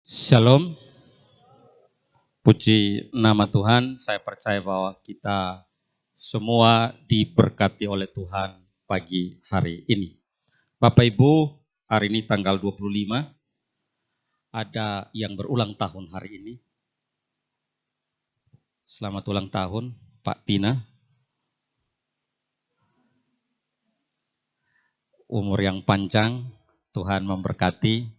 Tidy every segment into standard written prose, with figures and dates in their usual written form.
Shalom, puji nama Tuhan. Saya percaya bahwa kita semua diberkati oleh Tuhan pagi hari ini. Bapak Ibu, hari ini tanggal 25, ada yang berulang tahun hari ini. Selamat ulang tahun, Pak Tina. Umur yang panjang, Tuhan memberkati.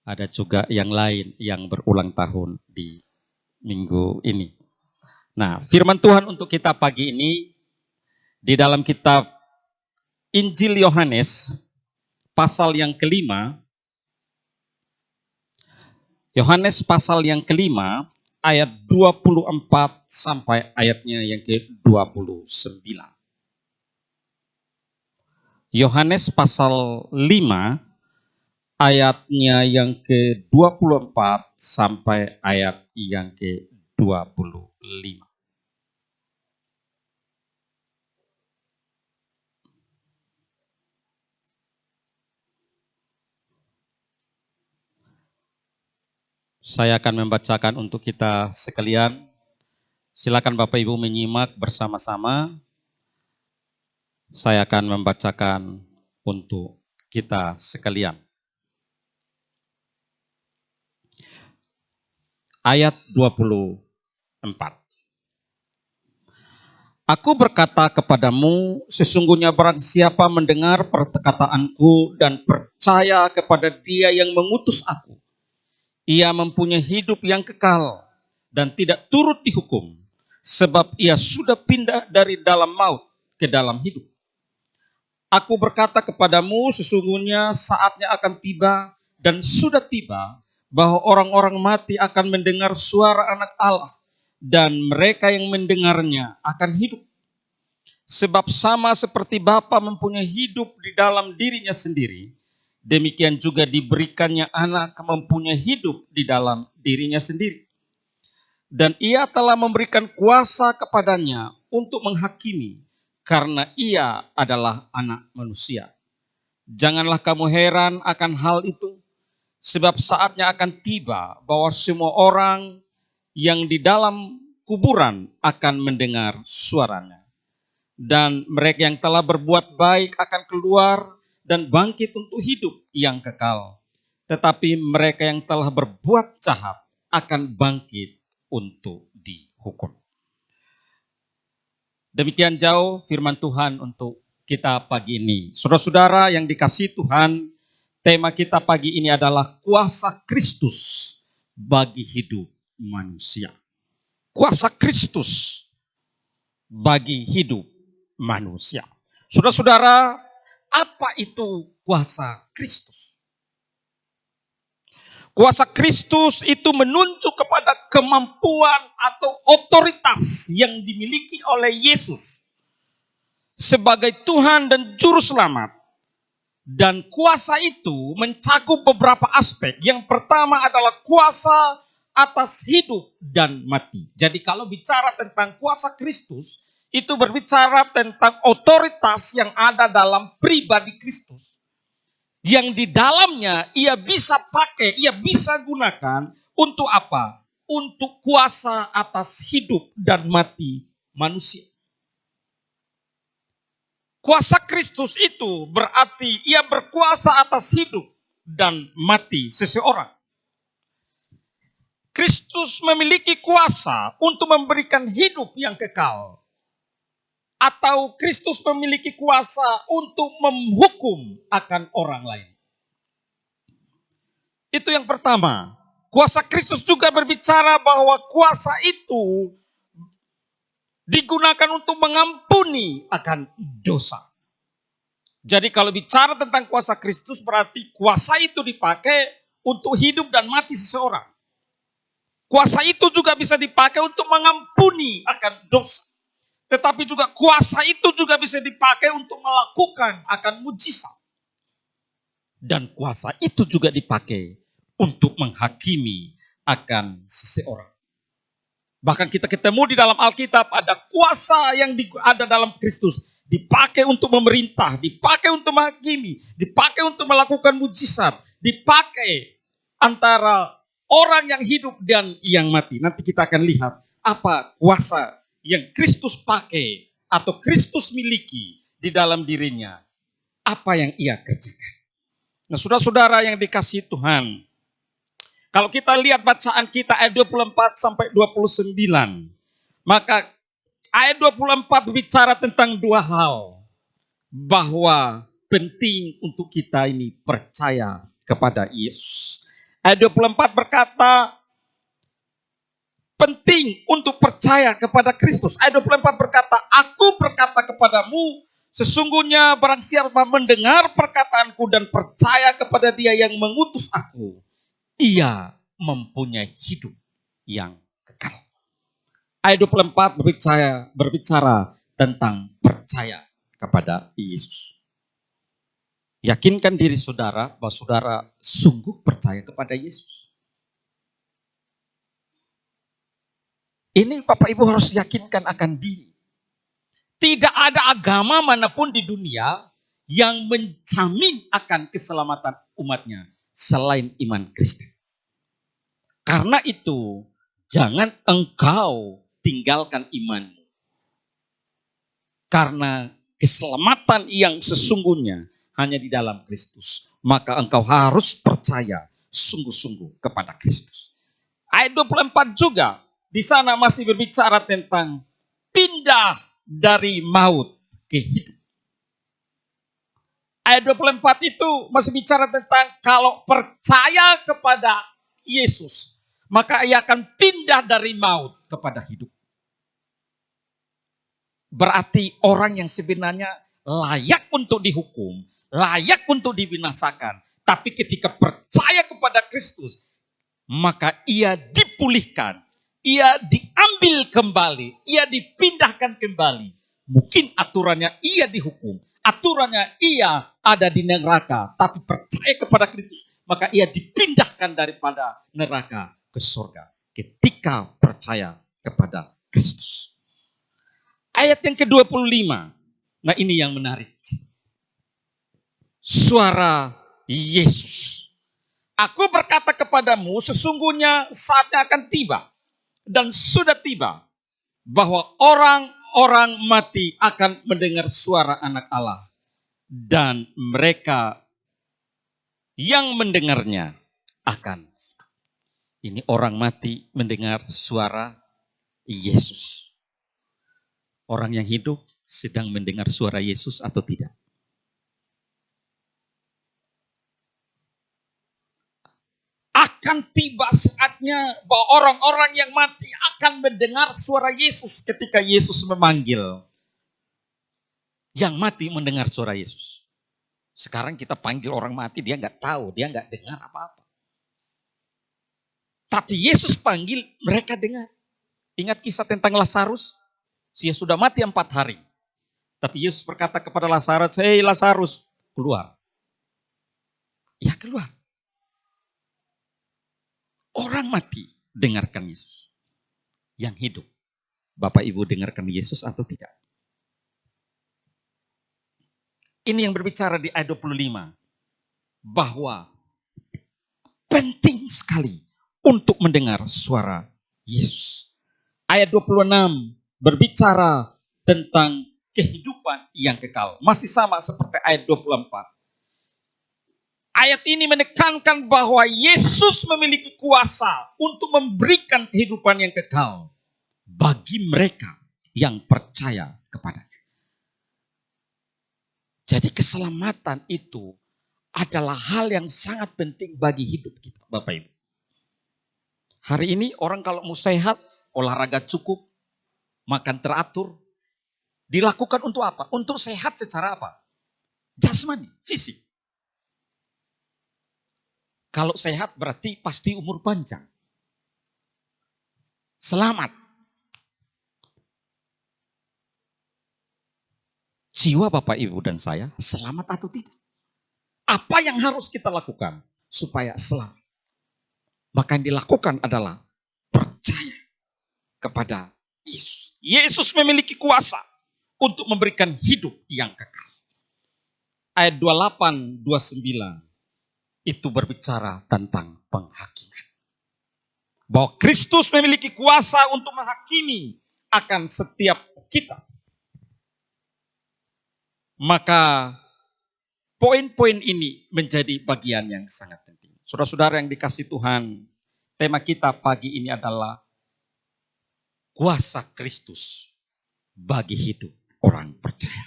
Ada juga yang lain yang berulang tahun di minggu ini. Nah, firman Tuhan untuk kita pagi ini di dalam kitab Injil Yohanes pasal yang kelima, Yohanes pasal yang kelima ayat 24 sampai ayatnya yang ke-29. Yohanes pasal 5 ayatnya yang ke-24 sampai ayat yang ke-25. Saya akan membacakan untuk kita sekalian. Silakan Bapak Ibu menyimak bersama-sama. Saya akan membacakan untuk kita sekalian. Ayat 24. Aku berkata kepadamu, sesungguhnya barang siapa mendengar perkataanku dan percaya kepada Dia yang mengutus aku, ia mempunyai hidup yang kekal dan tidak turut dihukum, sebab ia sudah pindah dari dalam maut ke dalam hidup. Aku berkata kepadamu, sesungguhnya saatnya akan tiba dan sudah tiba bahwa orang-orang mati akan mendengar suara Anak Allah, dan mereka yang mendengarnya akan hidup. Sebab sama seperti Bapa mempunyai hidup di dalam dirinya sendiri, demikian juga diberikannya Anak mempunyai hidup di dalam dirinya sendiri. Dan ia telah memberikan kuasa kepadanya untuk menghakimi, karena ia adalah Anak manusia. Janganlah kamu heran akan hal itu, sebab saatnya akan tiba bahwa semua orang yang di dalam kuburan akan mendengar suaranya. Dan mereka yang telah berbuat baik akan keluar dan bangkit untuk hidup yang kekal. Tetapi mereka yang telah berbuat jahat akan bangkit untuk dihukum. Demikian jauh firman Tuhan untuk kita pagi ini. Saudara-saudara yang dikasihi Tuhan, tema kita pagi ini adalah kuasa Kristus bagi hidup manusia. Kuasa Kristus bagi hidup manusia. Saudara-saudara, apa itu kuasa Kristus? Kuasa Kristus itu menunjuk kepada kemampuan atau otoritas yang dimiliki oleh Yesus sebagai Tuhan dan Juru Selamat. Dan kuasa itu mencakup beberapa aspek. Yang pertama adalah kuasa atas hidup dan mati. Jadi kalau bicara tentang kuasa Kristus, itu berbicara tentang otoritas yang ada dalam pribadi Kristus. Yang di dalamnya ia bisa pakai, ia bisa gunakan untuk apa? Untuk kuasa atas hidup dan mati manusia. Kuasa Kristus itu berarti ia berkuasa atas hidup dan mati seseorang. Kristus memiliki kuasa untuk memberikan hidup yang kekal. Atau Kristus memiliki kuasa untuk menghukum akan orang lain. Itu yang pertama. Kuasa Kristus juga berbicara bahwa kuasa itu digunakan untuk mengampuni akan dosa. Jadi kalau bicara tentang kuasa Kristus berarti kuasa itu dipakai untuk hidup dan mati seseorang. Kuasa itu juga bisa dipakai untuk mengampuni akan dosa. Tetapi juga kuasa itu juga bisa dipakai untuk melakukan akan mujizat. Dan kuasa itu juga dipakai untuk menghakimi akan seseorang. Bahkan kita ketemu di dalam Alkitab ada kuasa yang ada dalam Kristus. Dipakai untuk memerintah, dipakai untuk menghakimi, dipakai untuk melakukan mujizat, dipakai antara orang yang hidup dan yang mati. Nanti kita akan lihat apa kuasa yang Kristus pakai atau Kristus miliki di dalam dirinya. Apa yang ia kerjakan. Nah, saudara-saudara yang dikasihi Tuhan, kalau kita lihat bacaan kita ayat 24 sampai 29, maka ayat 24 bicara tentang dua hal. Bahwa penting untuk kita ini percaya kepada Yesus. Ayat 24 berkata, penting untuk percaya kepada Kristus. Ayat 24 berkata, aku berkata kepadamu, sesungguhnya barang siapa mendengar perkataanku dan percaya kepada Dia yang mengutus aku, ia mempunyai hidup yang kekal. Ayat 24 berbicara tentang percaya kepada Yesus. Yakinkan diri saudara bahwa saudara sungguh percaya kepada Yesus. Ini Bapak Ibu harus yakinkan akan diri. Tidak ada agama manapun di dunia yang menjamin akan keselamatan umatnya selain iman Kristen. Karena itu, jangan engkau tinggalkan imanmu. Karena keselamatan yang sesungguhnya hanya di dalam Kristus. Maka engkau harus percaya sungguh-sungguh kepada Kristus. Ayat 24 juga di sana masih berbicara tentang pindah dari maut ke hidup. Ayat 24 itu masih bicara tentang kalau percaya kepada Yesus, maka ia akan pindah dari maut kepada hidup. Berarti orang yang sebenarnya layak untuk dihukum, layak untuk dibinasakan. Tapi ketika percaya kepada Kristus, maka ia dipulihkan, ia diambil kembali, ia dipindahkan kembali. Mungkin aturannya ia dihukum, aturannya ia ada di neraka, tapi percaya kepada Kristus, maka ia dipindahkan daripada neraka ke surga. Ketika percaya kepada Kristus. Ayat yang ke-25. Nah, ini yang menarik. Suara Yesus. Aku berkata kepadamu, sesungguhnya saatnya akan tiba. Dan sudah tiba. Bahwa orang-orang mati akan mendengar suara Anak Allah. Dan mereka yang mendengarnya akan. Ini orang mati mendengar suara Yesus. Orang yang hidup sedang mendengar suara Yesus atau tidak? Akan tiba saatnya bahwa orang-orang yang mati akan mendengar suara Yesus ketika Yesus memanggil. Yang mati mendengar suara Yesus. Sekarang kita panggil orang mati, dia nggak tahu, dia nggak dengar apa-apa. Tapi Yesus panggil, mereka dengar. Ingat kisah tentang Lazarus? Dia sudah mati 4 hari. Tapi Yesus berkata kepada Lazarus, hei Lazarus, keluar. Ya keluar. Orang mati, dengarkan Yesus. Yang hidup, Bapak Ibu dengarkan Yesus atau tidak? Ini yang berbicara di ayat 25. Bahwa penting sekali untuk mendengar suara Yesus. Ayat 26 berbicara tentang kehidupan yang kekal. Masih sama seperti ayat 24. Ayat ini menekankan bahwa Yesus memiliki kuasa untuk memberikan kehidupan yang kekal bagi mereka yang percaya kepadanya. Jadi keselamatan itu adalah hal yang sangat penting bagi hidup kita, Bapak Ibu. Hari ini orang kalau mau sehat, olahraga cukup, makan teratur, dilakukan untuk apa? Untuk sehat secara apa? Jasmani, fisik. Kalau sehat berarti pasti umur panjang. Selamat. Jiwa Bapak Ibu dan saya selamat atau tidak? Apa yang harus kita lakukan supaya selamat? Maka yang dilakukan adalah percaya kepada Yesus. Yesus memiliki kuasa untuk memberikan hidup yang kekal. Ayat 28, 29. itu berbicara tentang penghakiman. Bahwa Kristus memiliki kuasa untuk menghakimi akan setiap kita. Maka poin-poin ini menjadi bagian yang sangat penting. Saudara-saudara yang dikasihi Tuhan, tema kita pagi ini adalah kuasa Kristus bagi hidup orang percaya.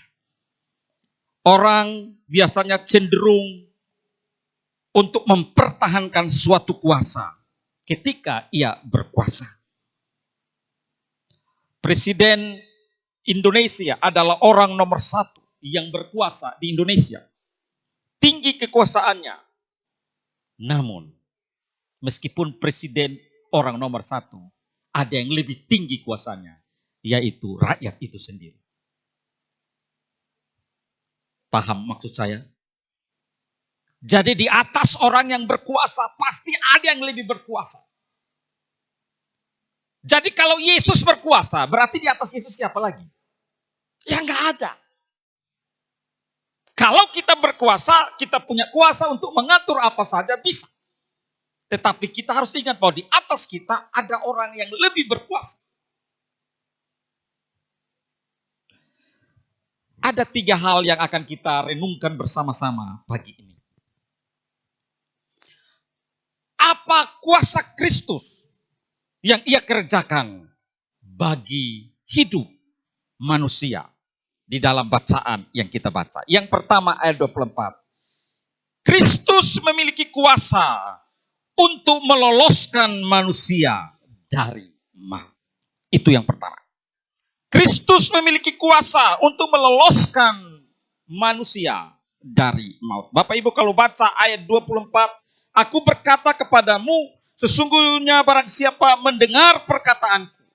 Orang biasanya cenderung untuk mempertahankan suatu kuasa ketika ia berkuasa. Presiden Indonesia adalah orang nomor 1 yang berkuasa di Indonesia. Tinggi kekuasaannya. Namun, meskipun presiden orang nomor 1, ada yang lebih tinggi kuasanya, yaitu rakyat itu sendiri. Paham maksud saya? Jadi di atas orang yang berkuasa, pasti ada yang lebih berkuasa. Jadi kalau Yesus berkuasa, berarti di atas Yesus siapa lagi? Ya nggak ada. Kalau kita berkuasa, kita punya kuasa untuk mengatur apa saja bisa. Tetapi kita harus ingat bahwa di atas kita ada orang yang lebih berkuasa. Ada 3 hal yang akan kita renungkan bersama-sama pagi ini. Apa kuasa Kristus yang ia kerjakan bagi hidup manusia di dalam bacaan yang kita baca. Yang pertama ayat 24. Kristus memiliki kuasa untuk meloloskan manusia dari maut. Itu yang pertama. Kristus memiliki kuasa untuk meloloskan manusia dari maut. Bapak Ibu kalau baca ayat 24, aku berkata kepadamu, sesungguhnya barang siapa mendengar perkataanku,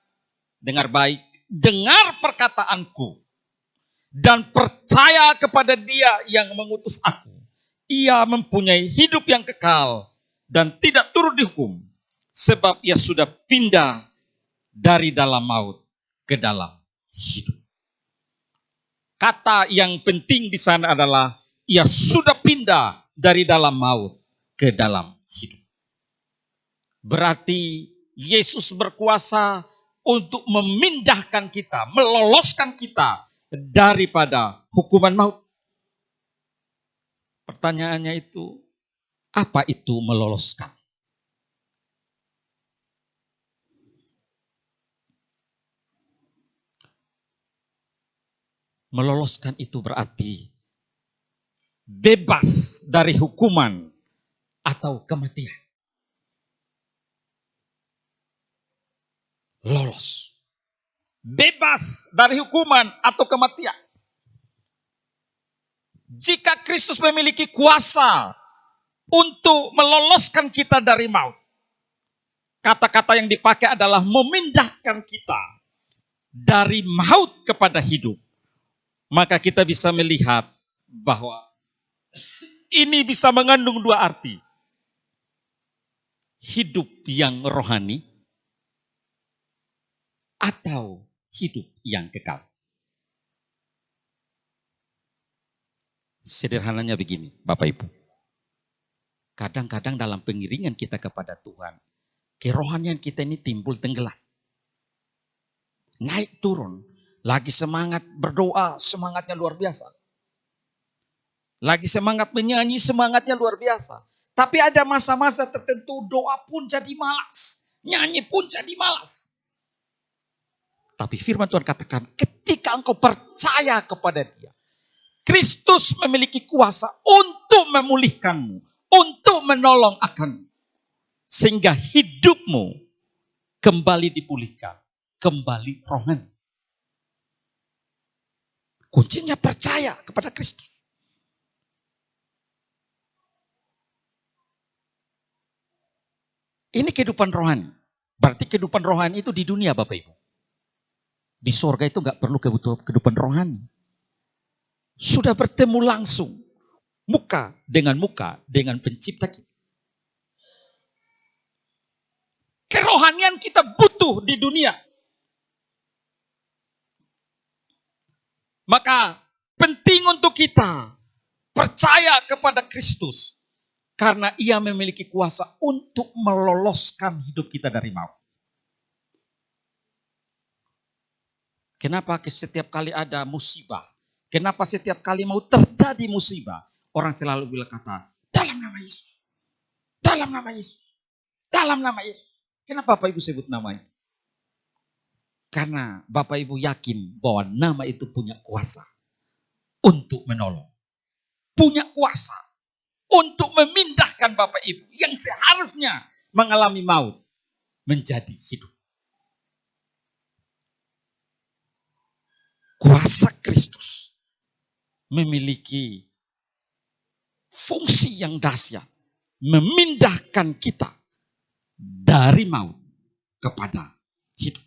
dengar baik, dengar perkataanku, dan percaya kepada Dia yang mengutus aku, ia mempunyai hidup yang kekal dan tidak turut dihukum, sebab ia sudah pindah dari dalam maut ke dalam hidup. Kata yang penting di sana adalah ia sudah pindah dari dalam maut ke dalam hidup. Berarti Yesus berkuasa untuk memindahkan kita, meloloskan kita daripada hukuman maut. Pertanyaannya itu, apa itu meloloskan? Meloloskan itu berarti bebas dari hukuman atau kematian. Lolos. Bebas dari hukuman atau kematian. Jika Kristus memiliki kuasa untuk meloloskan kita dari maut, kata-kata yang dipakai adalah memindahkan kita dari maut kepada hidup. Maka kita bisa melihat bahwa ini bisa mengandung 2 arti. Hidup yang rohani atau hidup yang kekal. Sederhananya begini, Bapak Ibu. Kadang-kadang dalam pengiringan kita kepada Tuhan, kerohanian kita ini timbul tenggelam. Naik turun. Lagi semangat berdoa, semangatnya luar biasa. Lagi semangat menyanyi, semangatnya luar biasa. Tapi ada masa-masa tertentu doa pun jadi malas. Nyanyi pun jadi malas. Tapi firman Tuhan katakan, ketika engkau percaya kepada Dia, Kristus memiliki kuasa untuk memulihkanmu, untuk menolong akanmu. Sehingga hidupmu kembali dipulihkan, kembali rohani. Kuncinya percaya kepada Kristus. Ini kehidupan rohani. Berarti kehidupan rohani itu di dunia, Bapak Ibu. Di surga itu gak perlu kehidupan rohani. Sudah bertemu langsung. Muka dengan pencipta kita. Kerohanian kita butuh di dunia. Maka penting untuk kita percaya kepada Kristus. Karena ia memiliki kuasa untuk meloloskan hidup kita dari maut. Kenapa setiap kali ada musibah? Kenapa setiap kali mau terjadi musibah? Orang selalu bilang kata, dalam nama Yesus. Dalam nama Yesus. Dalam nama Yesus. Kenapa Bapak Ibu sebut nama itu? Karena Bapak Ibu yakin bahwa nama itu punya kuasa untuk menolong. Punya kuasa untuk memindahkan Bapak Ibu yang seharusnya mengalami maut menjadi hidup. Kuasa Kristus memiliki fungsi yang dahsyat, memindahkan kita dari maut kepada hidup.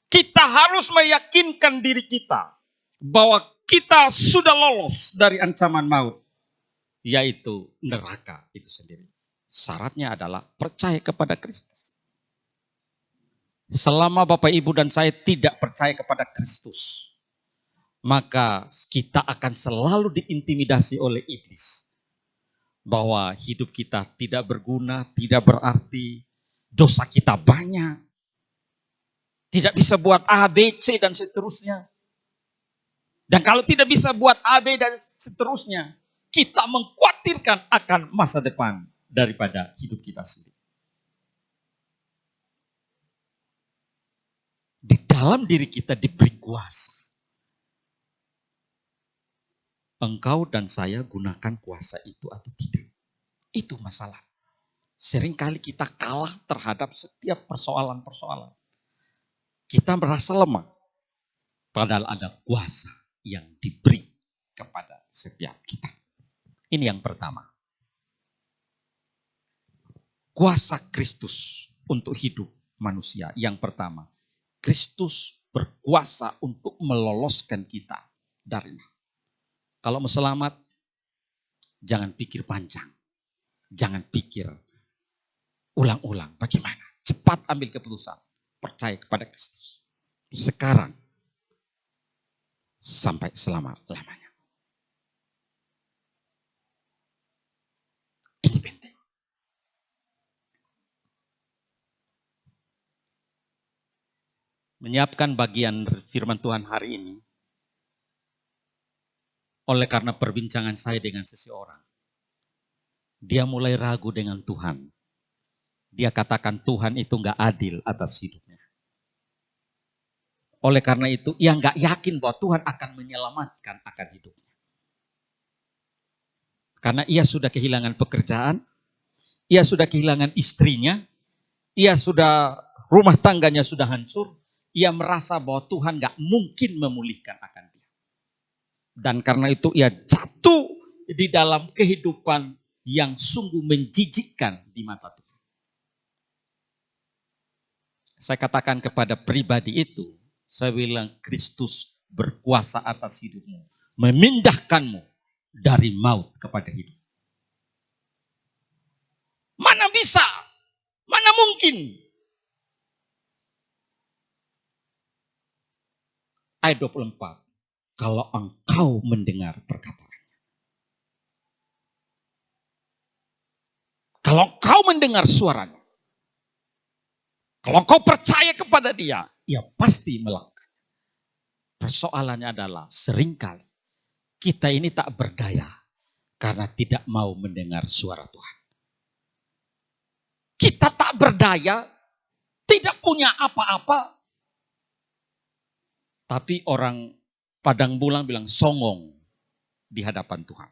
Kita harus meyakinkan diri kita bahwa kita sudah lolos dari ancaman maut, yaitu neraka itu sendiri. Syaratnya adalah percaya kepada Kristus. Selama Bapak Ibu dan saya tidak percaya kepada Kristus, maka kita akan selalu diintimidasi oleh iblis. Bahwa hidup kita tidak berguna, tidak berarti, dosa kita banyak, tidak bisa buat A, B, C, dan seterusnya. Dan kalau tidak bisa buat A, B, dan seterusnya, kita mengkhawatirkan akan masa depan daripada hidup kita sendiri. Di dalam diri kita diberi kuasa. Engkau dan saya gunakan kuasa itu atau tidak. Itu masalah. Seringkali kita kalah terhadap setiap persoalan-persoalan. Kita merasa lemah. Padahal ada kuasa yang diberi kepada setiap kita. Ini yang pertama. Kuasa Kristus untuk hidup manusia. Yang pertama. Kristus berkuasa untuk meloloskan kita dari maut. Kalau mau selamat, jangan pikir panjang. Jangan pikir ulang-ulang. Bagaimana? Cepat ambil keputusan. Percaya kepada Kristus. Sekarang. Sampai selama-lamanya. Ini penting. Menyiapkan bagian firman Tuhan hari ini. Oleh karena perbincangan saya dengan seseorang. Dia mulai ragu dengan Tuhan. Dia katakan Tuhan itu gak adil atas hidupnya. Oleh karena itu, ia gak yakin bahwa Tuhan akan menyelamatkan akan hidupnya. Karena ia sudah kehilangan pekerjaan, ia sudah kehilangan istrinya, ia sudah rumah tangganya sudah hancur, ia merasa bahwa Tuhan gak mungkin memulihkan akan dia. Dan karena itu ia jatuh di dalam kehidupan yang sungguh menjijikkan di mata Tuhan. Saya katakan kepada pribadi itu, saya bilang Kristus berkuasa atas hidupmu. Memindahkanmu dari maut kepada hidup. Mana bisa? Mana mungkin? Ayat 24. Kalau engkau mendengar perkataannya. Kalau engkau mendengar suaranya. Kalau engkau percaya kepada dia, ia pasti melakukan. Persoalannya adalah seringkali kita ini tak berdaya karena tidak mau mendengar suara Tuhan. Kita tak berdaya, tidak punya apa-apa. Tapi orang Padang Bulang bilang songong di hadapan Tuhan.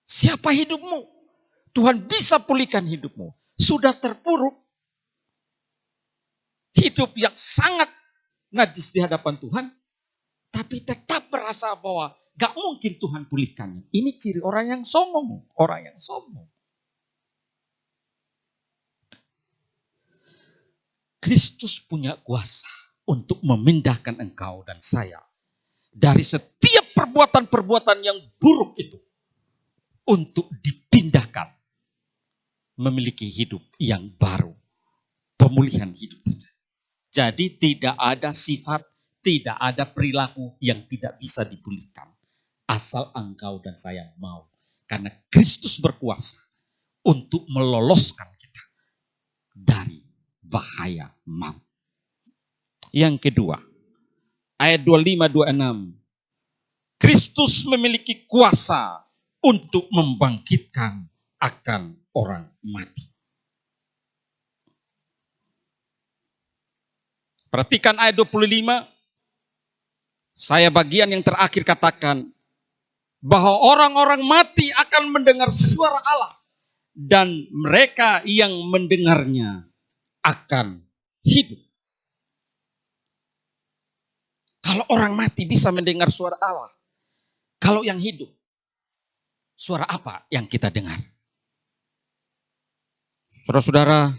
Siapa hidupmu? Tuhan bisa pulihkan hidupmu. Sudah terpuruk. Hidup yang sangat najis di hadapan Tuhan. Tapi tetap merasa bahwa gak mungkin Tuhan pulihkannya. Ini ciri orang yang songong. Orang yang sombong. Kristus punya kuasa untuk memindahkan engkau dan saya dari setiap perbuatan-perbuatan yang buruk itu untuk dipindahkan memiliki hidup yang baru, pemulihan hidup terjadi. Jadi tidak ada sifat, Tidak ada perilaku yang tidak bisa dipulihkan. Asal engkau dan saya mau. Karena Kristus berkuasa untuk meloloskan kita dari bahaya maut. Yang kedua, ayat 25-26. Kristus memiliki kuasa untuk membangkitkan akan orang mati. Perhatikan ayat 25. Saya bagian yang terakhir katakan bahwa orang-orang mati akan mendengar suara Allah dan mereka yang mendengarnya akan hidup. Kalau orang mati bisa mendengar suara Allah, kalau yang hidup, suara apa yang kita dengar? Saudara-saudara,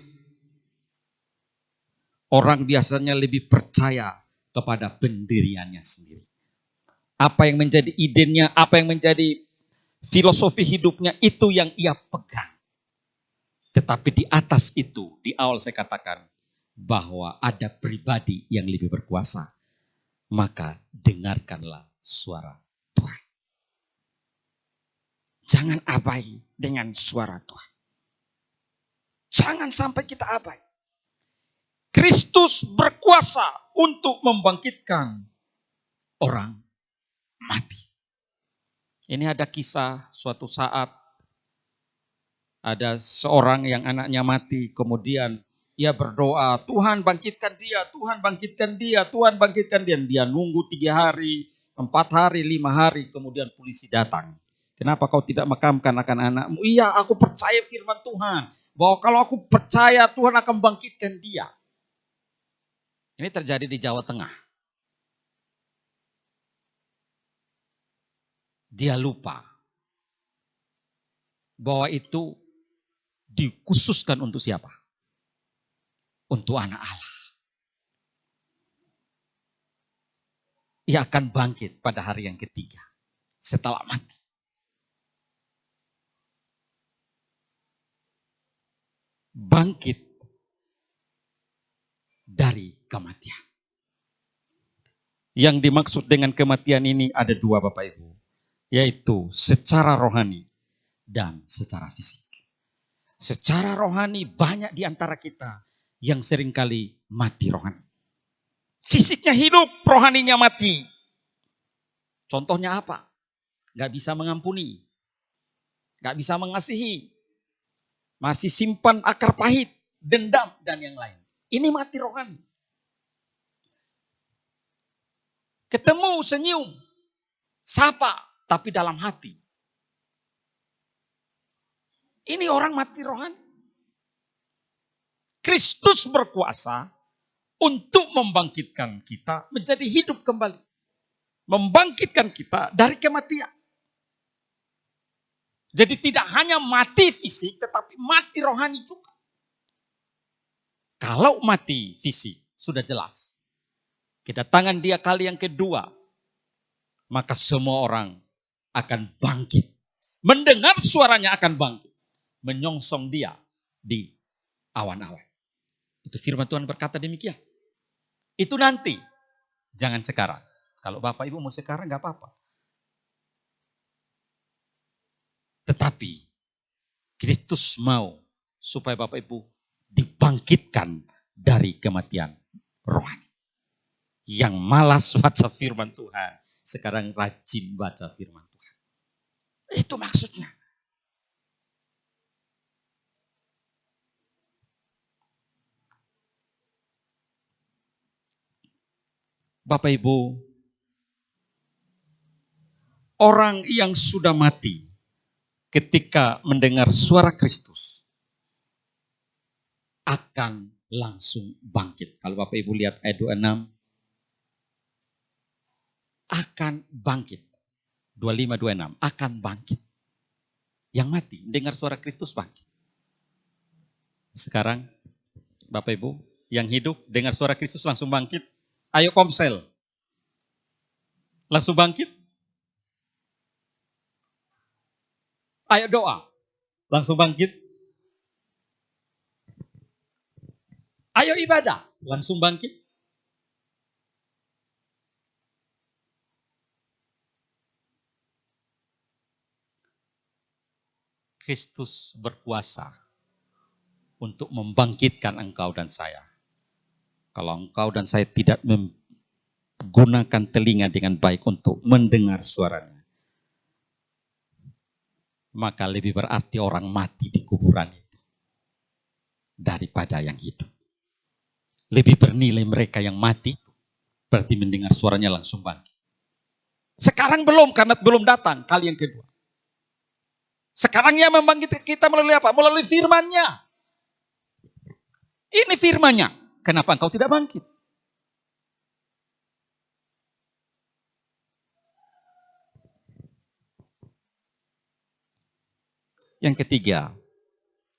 orang biasanya lebih percaya kepada pendiriannya sendiri. Apa yang menjadi idenya, apa yang menjadi filosofi hidupnya, itu yang ia pegang. Tetapi di atas itu, di awal saya katakan bahwa ada pribadi yang lebih berkuasa. Maka dengarkanlah suara Tuhan. Jangan abai dengan suara Tuhan. Jangan sampai kita abai. Kristus berkuasa untuk membangkitkan orang mati. Ini ada kisah suatu saat ada seorang yang anaknya mati, kemudian ia berdoa, Tuhan bangkitkan dia, Tuhan bangkitkan dia, Tuhan bangkitkan dia. Dia nunggu 3 hari, 4 hari, 5 hari, kemudian polisi datang. Kenapa kau tidak makamkan akan anakmu? Iya, aku percaya firman Tuhan, bahwa kalau aku percaya Tuhan akan bangkitkan dia. Ini terjadi di Jawa Tengah. Dia lupa bahwa itu dikhususkan untuk siapa? Untuk anak Allah. Ia akan bangkit pada hari yang ketiga setelah mati. Bangkit dari kematian. Yang dimaksud dengan kematian ini ada 2 Bapak Ibu. Yaitu secara rohani dan secara fisik. Secara rohani banyak di antara kita yang seringkali mati rohani. Fisiknya hidup, rohaninya mati. Contohnya apa? Gak bisa mengampuni. Gak bisa mengasihi. Masih simpan akar pahit, dendam, dan yang lain. Ini mati rohani. Ketemu, senyum, sapa, tapi dalam hati. Ini orang mati rohani. Kristus berkuasa untuk membangkitkan kita menjadi hidup kembali. Membangkitkan kita dari kematian. Jadi tidak hanya mati fisik, tetapi mati rohani juga. Kalau mati fisik, sudah jelas. Kedatangan dia kali yang kedua, maka semua orang akan bangkit. Mendengar suaranya akan bangkit. Menyongsong dia di awan-awan. Itu firman Tuhan berkata demikian. Itu nanti, jangan sekarang. Kalau Bapak Ibu mau sekarang gak apa-apa. Tetapi Kristus mau supaya Bapak Ibu dibangkitkan dari kematian rohani. Yang malas baca firman Tuhan, sekarang rajin baca firman Tuhan. Itu maksudnya. Bapak Ibu, orang yang sudah mati ketika mendengar suara Kristus akan langsung bangkit. Kalau Bapak Ibu lihat ayat 26, akan bangkit. 25-26, akan bangkit. Yang mati, dengar suara Kristus bangkit. Sekarang, Bapak Ibu, yang hidup, dengar suara Kristus langsung bangkit. Ayo komsel. Langsung bangkit. Ayo doa. Langsung bangkit. Ayo ibadah. Langsung bangkit. Kristus berkuasa untuk membangkitkan engkau dan saya. Kalau engkau dan saya tidak menggunakan telinga dengan baik untuk mendengar suaranya, maka lebih berarti orang mati di kuburan itu daripada yang hidup. Lebih bernilai mereka yang mati, berarti mendengar suaranya langsung bangkit. Sekarang belum, karena belum datang kali yang kedua. Sekarang ia membangkitkan kita melalui apa? Melalui firman-Nya. Ini firman-Nya. Kenapa engkau tidak bangkit? Yang ketiga,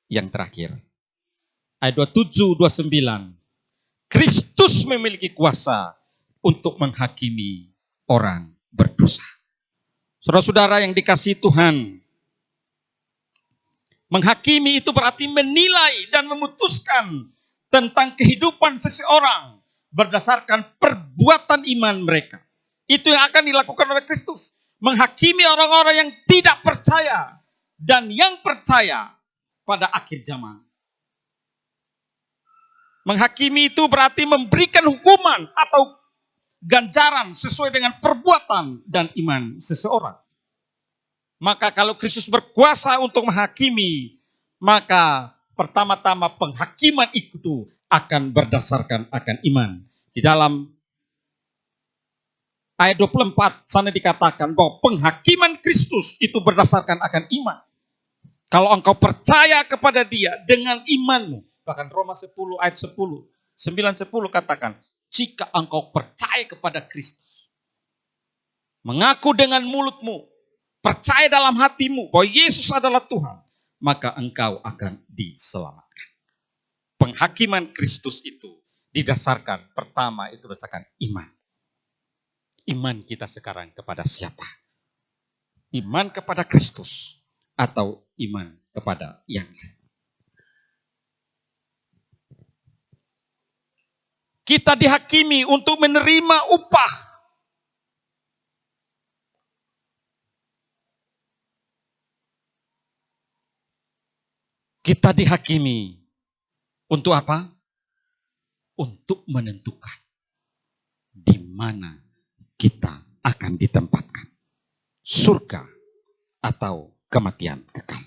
yang terakhir. Ayat 27, 29. Kristus memiliki kuasa untuk menghakimi orang berdosa. Saudara-saudara yang dikasihi Tuhan, menghakimi itu berarti menilai dan memutuskan tentang kehidupan seseorang berdasarkan perbuatan iman mereka. Itu yang akan dilakukan oleh Kristus. Menghakimi orang-orang yang tidak percaya dan yang percaya pada akhir zaman. Menghakimi itu berarti memberikan hukuman atau ganjaran sesuai dengan perbuatan dan iman seseorang. Maka kalau Kristus berkuasa untuk menghakimi, maka pertama-tama penghakiman itu akan berdasarkan akan iman. Di dalam ayat 24 sana dikatakan bahwa penghakiman Kristus itu berdasarkan akan iman. Kalau engkau percaya kepada Dia dengan imanmu, bahkan Roma 10 ayat 10, 9-10 katakan, jika engkau percaya kepada Kristus, mengaku dengan mulutmu, percaya dalam hatimu bahwa Yesus adalah Tuhan, maka engkau akan diselamatkan. Penghakiman Kristus itu didasarkan, pertama itu berdasarkan iman. Iman kita sekarang kepada siapa? Iman kepada Kristus atau iman kepada yang lain? Kita dihakimi untuk menerima upah. Kita dihakimi untuk apa? Untuk menentukan di mana kita akan ditempatkan. Surga atau kematian kekal.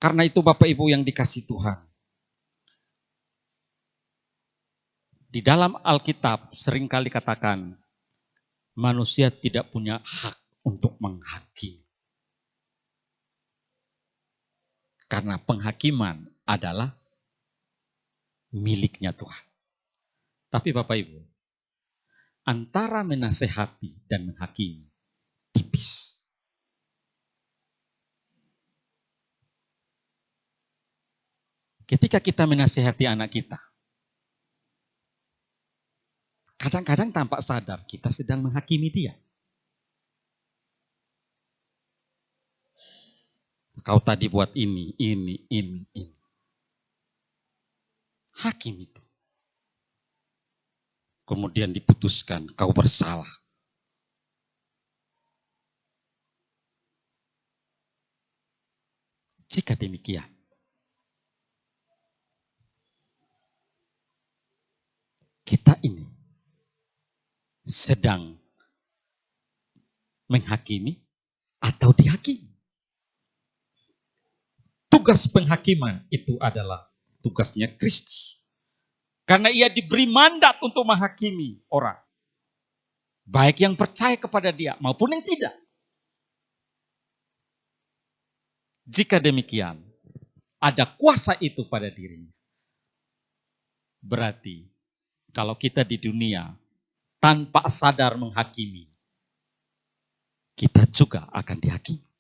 Karena itu Bapak Ibu yang dikasihi Tuhan, di dalam Alkitab seringkali katakan manusia tidak punya hak untuk menghakimi. Karena penghakiman adalah miliknya Tuhan. Tapi Bapak Ibu, antara menasehati dan menghakimi tipis. Ketika kita menasehati anak kita, kadang-kadang tanpa sadar kita sedang menghakimi dia. Kau tadi buat ini. Hakim itu. Kemudian diputuskan kau bersalah. Jika demikian, kita ini sedang menghakimi atau dihakimi. Tugas penghakiman itu adalah tugasnya Kristus. Karena ia diberi mandat untuk menghakimi orang. Baik yang percaya kepada dia maupun yang tidak. Jika demikian, ada kuasa itu pada dirinya. Berarti kalau kita di dunia tanpa sadar menghakimi, kita juga akan dihakimi.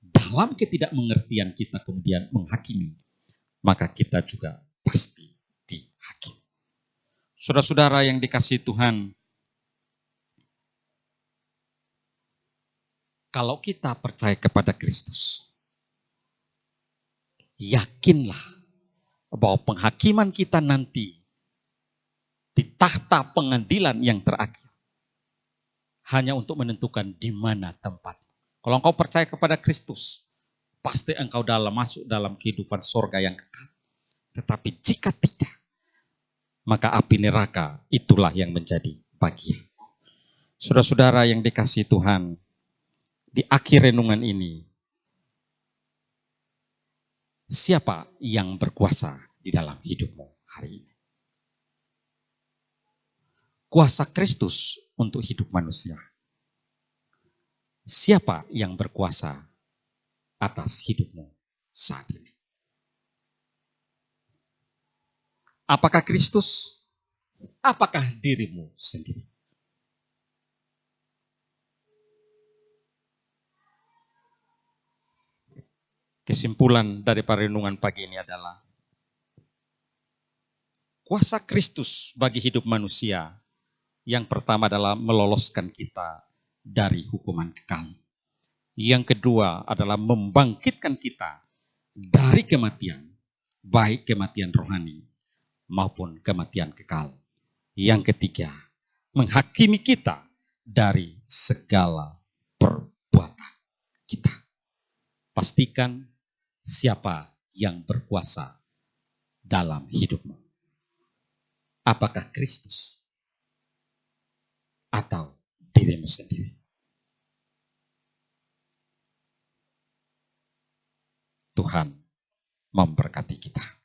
Dalam ketidakmengertian kita kemudian menghakimi, maka kita juga pasti dihakimi. Saudara-saudara yang dikasihi Tuhan, kalau kita percaya kepada Kristus, yakinlah bahwa penghakiman kita nanti di takhta pengadilan yang terakhir hanya untuk menentukan di mana tempat. Kalau engkau percaya kepada Kristus, pasti engkau masuk dalam kehidupan sorga yang kekal. Tetapi jika tidak, maka api neraka itulah yang menjadi bagian. Saudara-saudara yang dikasihi Tuhan, di akhir renungan ini, siapa yang berkuasa di dalam hidupmu hari ini? Kuasa Kristus untuk hidup manusia. Siapa yang berkuasa atas hidupmu saat ini? Apakah Kristus? Apakah dirimu sendiri? Kesimpulan dari renungan pagi ini adalah kuasa Kristus bagi hidup manusia yang pertama adalah meloloskan kita dari hukuman kekal. Yang kedua adalah membangkitkan kita dari kematian, baik kematian rohani maupun kematian kekal. Yang ketiga, menghakimi kita dari segala perbuatan kita. Pastikan siapa yang berkuasa dalam hidupmu. Apakah Kristus atau dirimu sendiri? Tuhan memberkati kita.